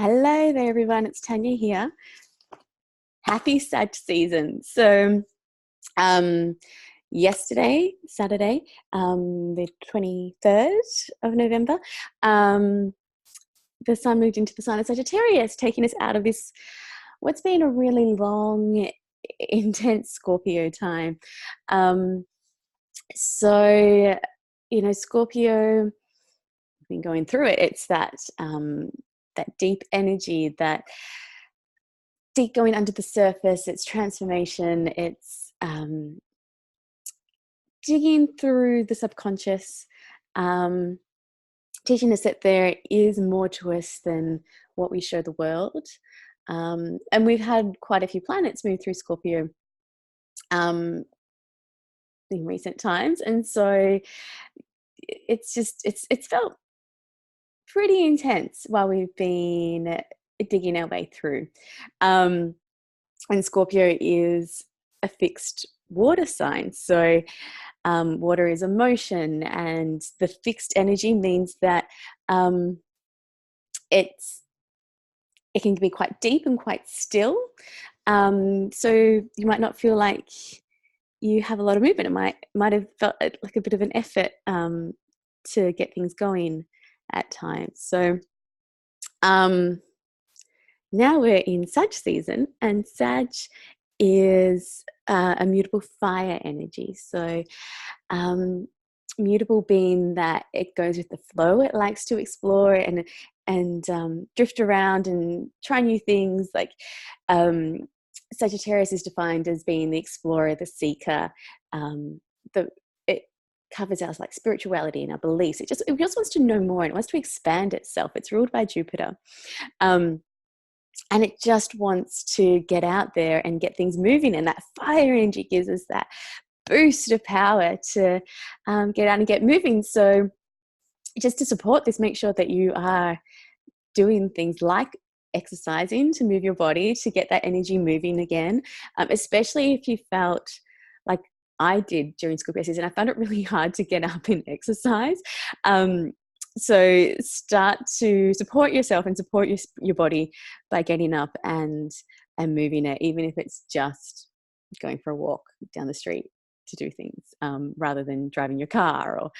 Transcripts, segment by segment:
Hello there, everyone. It's Tanya here. Happy Sag season. Um, Yesterday, Saturday, the 23rd of November, the sun moved into the sign of Sagittarius, taking us out of this, what's been a really long, intense Scorpio time. Um, so, Scorpio, I've been going through it. It's that deep energy, that deep going under the surface. It's transformation. It's digging through the subconscious, teaching us that there is more to us than what we show the world. And we've had quite a few planets move through Scorpio in recent times, and so it's felt pretty intense while we've been digging our way through. And Scorpio is a fixed water sign, so water is emotion, and the fixed energy means that it can be quite deep and quite still. So you might not feel like you have a lot of movement. It might have felt like a bit of an effort to get things going at times. So now we're in Sag season, and Sag is a mutable fire energy. So mutable being that it goes with the flow. It likes to explore and drift around and try new things. Like Sagittarius is defined as being the explorer, the seeker. It covers our like spirituality and our beliefs. It just wants to know more, and it wants to expand itself. It's ruled by Jupiter. And it just wants to get out there and get things moving. And that fire energy gives us that boost of power to get out and get moving. So just to support this, make sure that you are doing things like exercising to move your body, to get that energy moving again, especially if you felt like I did during Scorpio season. I found it really hard to get up and exercise. So start to support yourself and support your body by getting up and moving it, even if it's just going for a walk down the street to do things, rather than driving your car, or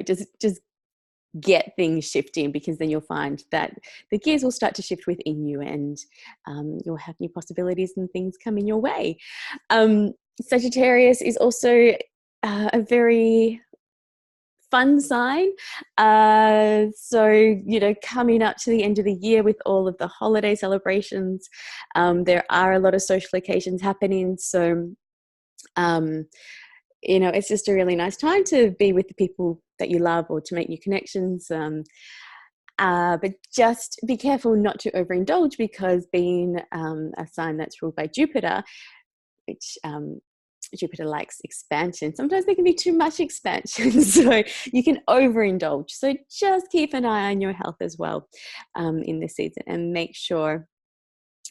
just get things shifting, because then you'll find that the gears will start to shift within you, and you'll have new possibilities and things coming your way. Sagittarius is also a very fun sign. So, coming up to the end of the year with all of the holiday celebrations, there are a lot of social occasions happening. So, it's just a really nice time to be with the people that you love, or to make new connections. But just be careful not to overindulge, because being a sign that's ruled by Jupiter, which Jupiter likes expansion, sometimes there can be too much expansion, so you can overindulge. So just keep an eye on your health as well in this season, and make sure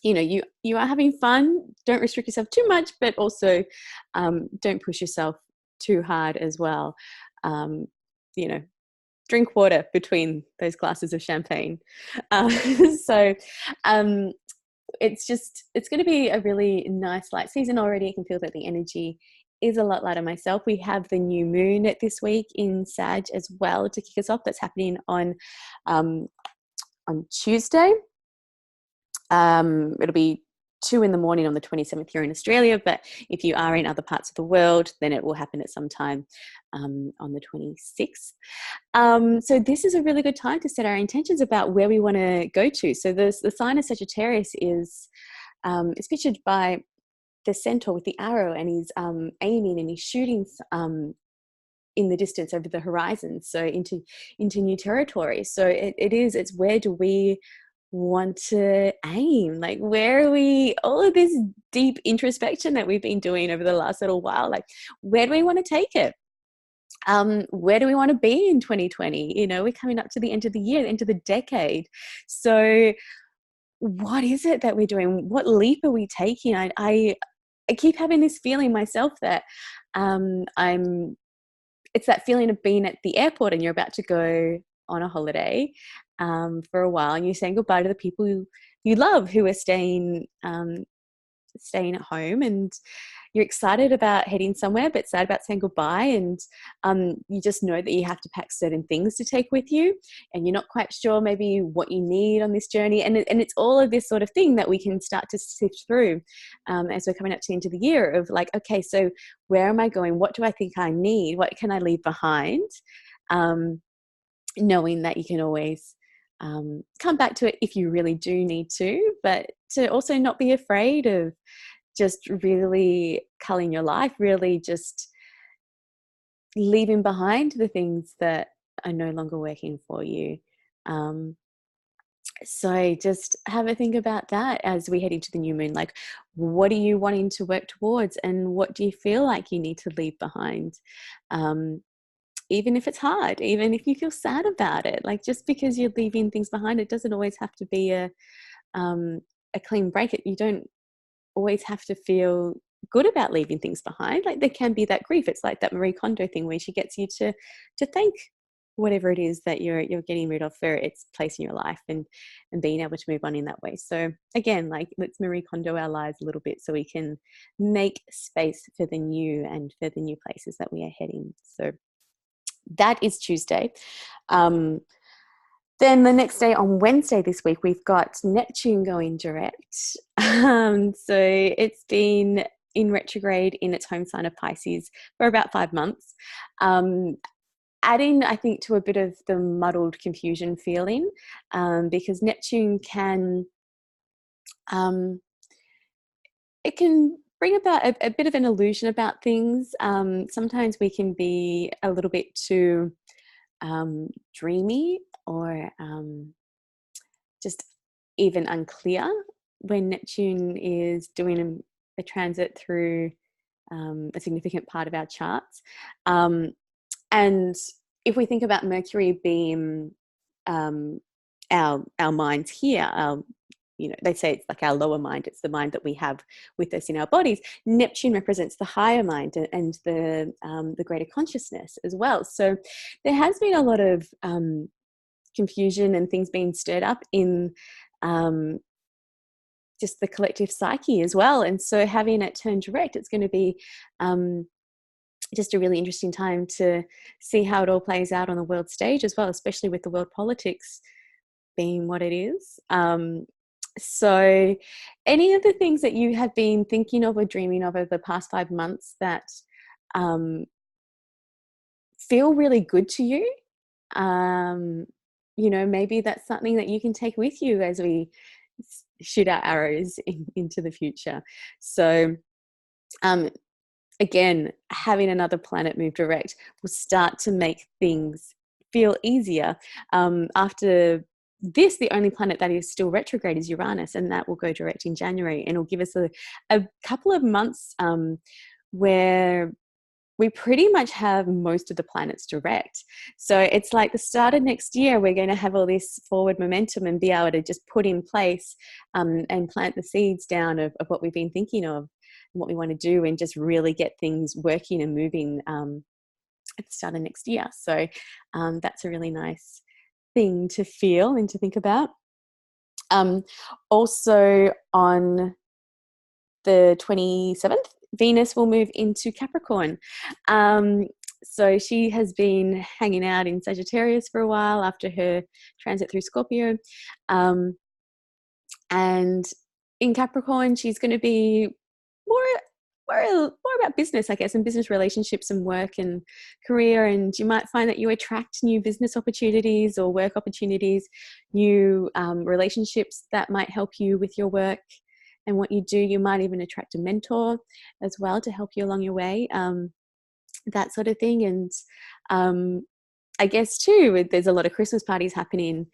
you are having fun. Don't restrict yourself too much, but also don't push yourself too hard as well. Drink water between those glasses of champagne. So it's going to be a really nice light season already. I can feel that the energy is a lot lighter myself. We have the new moon this week in Sag as well to kick us off. That's happening on Tuesday. It'll be 2 a.m. on the 27th here in Australia, but if you are in other parts of the world, then it will happen at some time on the 26th. So this is a really good time to set our intentions about where we want to go to. So the sign of Sagittarius is pictured by the centaur with the arrow, and he's aiming and he's shooting in the distance over the horizon, so into new territory. So it's where do we want to aim? Like, where are we, all of this deep introspection that we've been doing over the last little while, like where do we want to take it? Where do we want to be in 2020? We're coming up to the end of the year, the end of the decade. So what is it that we're doing? What leap are we taking? I keep having this feeling myself that it's that feeling of being at the airport and you're about to go on a holiday for a while, and you're saying goodbye to the people you love who are staying at home, and you're excited about heading somewhere but sad about saying goodbye, and you just know that you have to pack certain things to take with you, and you're not quite sure maybe what you need on this journey, and it's all of this sort of thing that we can start to sift through as we're coming up to the end of the year, of like, okay, so where am I going? What do I think I need? What can I leave behind? Knowing that you can always come back to it if you really do need to, but to also not be afraid of just really culling your life, really just leaving behind the things that are no longer working for you. So just have a think about that as we head into the new moon. Like, what are you wanting to work towards, and what do you feel like you need to leave behind? Even if it's hard, even if you feel sad about it, like, just because you're leaving things behind, it doesn't always have to be a clean break. You don't always have to feel good about leaving things behind. Like, there can be that grief. It's like that Marie Kondo thing where she gets you to thank whatever it is that you're getting rid of for its place in your life, and being able to move on in that way. So again, like, let's Marie Kondo our lives a little bit so we can make space for the new and for the new places that we are heading. So that is Tuesday. Then the next day, on Wednesday this week, we've got Neptune going direct. So it's been in retrograde in its home sign of Pisces for about 5 months, adding, I think, to a bit of the muddled confusion feeling, because Neptune it can bring about a bit of an illusion about things. Sometimes we can be a little bit too dreamy, or just even unclear when Neptune is doing a transit through a significant part of our charts. And if we think about Mercury being our minds here, they say it's like our lower mind. It's the mind that we have with us in our bodies. Neptune represents the higher mind and the greater consciousness as well. So there has been a lot of confusion and things being stirred up in just the collective psyche as well. And so having it turn direct, it's going to be just a really interesting time to see how it all plays out on the world stage as well, especially with the world politics being what it is. So any of the things that you have been thinking of or dreaming of over the past 5 months that feel really good to you, maybe that's something that you can take with you as we shoot our arrows into the future. So again, having another planet move direct will start to make things feel easier. After this, the only planet that is still retrograde is Uranus, and that will go direct in January, and it'll give us a couple of months where we pretty much have most of the planets direct. So it's like the start of next year, we're going to have all this forward momentum and be able to just put in place and plant the seeds down of what we've been thinking of and what we want to do, and just really get things working and moving at the start of next year. So that's a really nice thing to feel and to think about. Also on the 27th, Venus will move into Capricorn. So she has been hanging out in Sagittarius for a while after her transit through Scorpio. And in Capricorn, she's going to be more about business, I guess, and business relationships and work and career. And you might find that you attract new business opportunities or work opportunities, new relationships that might help you with your work and what you do. You might even attract a mentor as well to help you along your way, that sort of thing. And I guess too, there's a lot of Christmas parties happening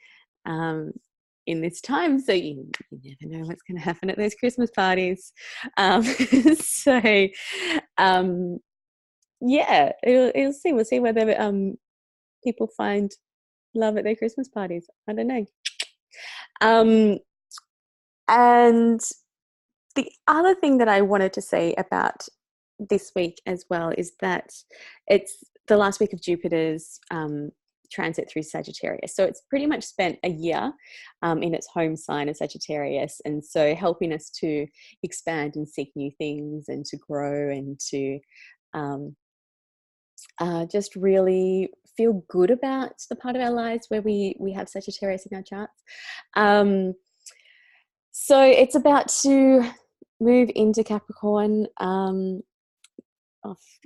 in this time, so you never know what's going to happen at those Christmas parties. So yeah, we'll see. We'll see whether people find love at their Christmas parties. I don't know. And the other thing that I wanted to say about this week as well is that it's the last week of Jupiter's transit through Sagittarius. So it's pretty much spent a year in its home sign of Sagittarius. And so helping us to expand and seek new things and to grow and to just really feel good about the part of our lives where we have Sagittarius in our charts. So it's about to move into Capricorn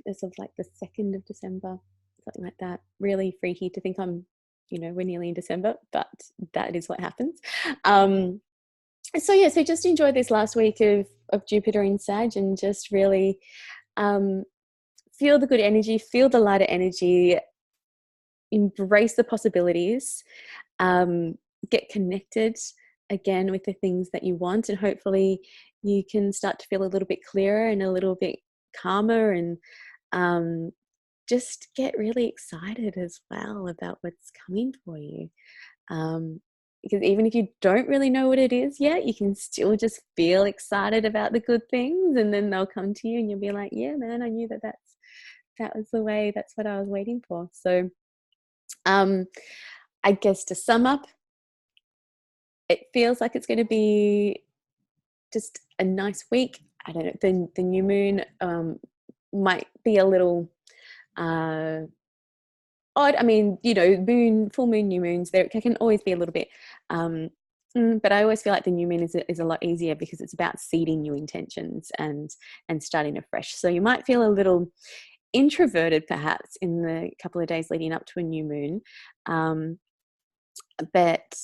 as of like the 2nd of December, something like that. Really freaky to think we're nearly in December, but that is what happens. So just enjoy this last week of Jupiter in Sag, and just really feel the good energy, feel the lighter energy, embrace the possibilities, get connected again with the things that you want, and hopefully you can start to feel a little bit clearer and a little bit calmer, and just get really excited as well about what's coming for you. Because even if you don't really know what it is yet, you can still just feel excited about the good things, and then they'll come to you and you'll be like, yeah, man, I knew that was the way, that's what I was waiting for. So I guess to sum up, it feels like it's going to be just a nice week. I don't know, the new moon might be a little odd. I mean, full moon, new moons, there can always be a little bit but I always feel like the new moon is a lot easier because it's about seeding new intentions and starting afresh. So you might feel a little introverted perhaps in the couple of days leading up to a new moon, but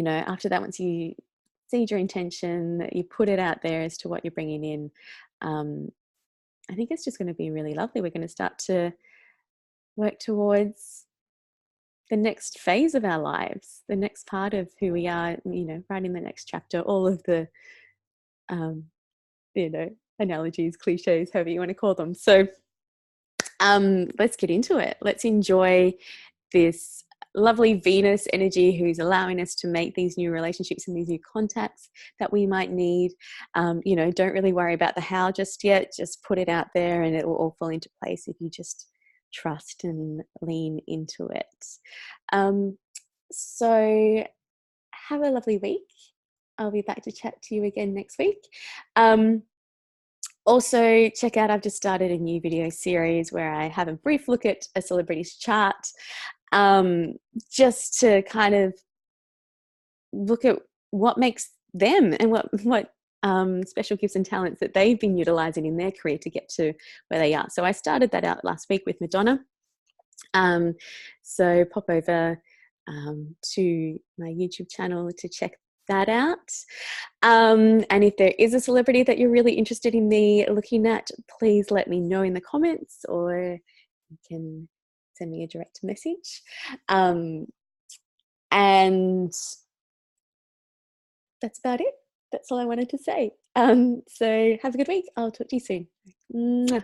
after that, once you seed your intention, you put it out there as to what you're bringing in, I think it's just going to be really lovely. We're going to start to work towards the next phase of our lives, the next part of who we are, writing the next chapter, all of the analogies, cliches, however you want to call them. So let's get into it. Let's enjoy this lovely Venus energy who's allowing us to make these new relationships and these new contacts that we might need. Don't really worry about the how just yet. Just put it out there and it will all fall into place if you just trust and lean into it. So have a lovely week. I'll be back to chat to you again next week. Also, check out, I've just started a new video series where I have a brief look at a celebrity's chart, just to kind of look at what makes them and what special gifts and talents that they've been utilizing in their career to get to where they are. So I started that out last week with Madonna. So pop over to my YouTube channel to check that out. And if there is a celebrity that you're really interested in me looking at, please let me know in the comments, or you can send me a direct message. And that's about it. That's all I wanted to say. So have a good week. I'll talk to you soon. Mwah.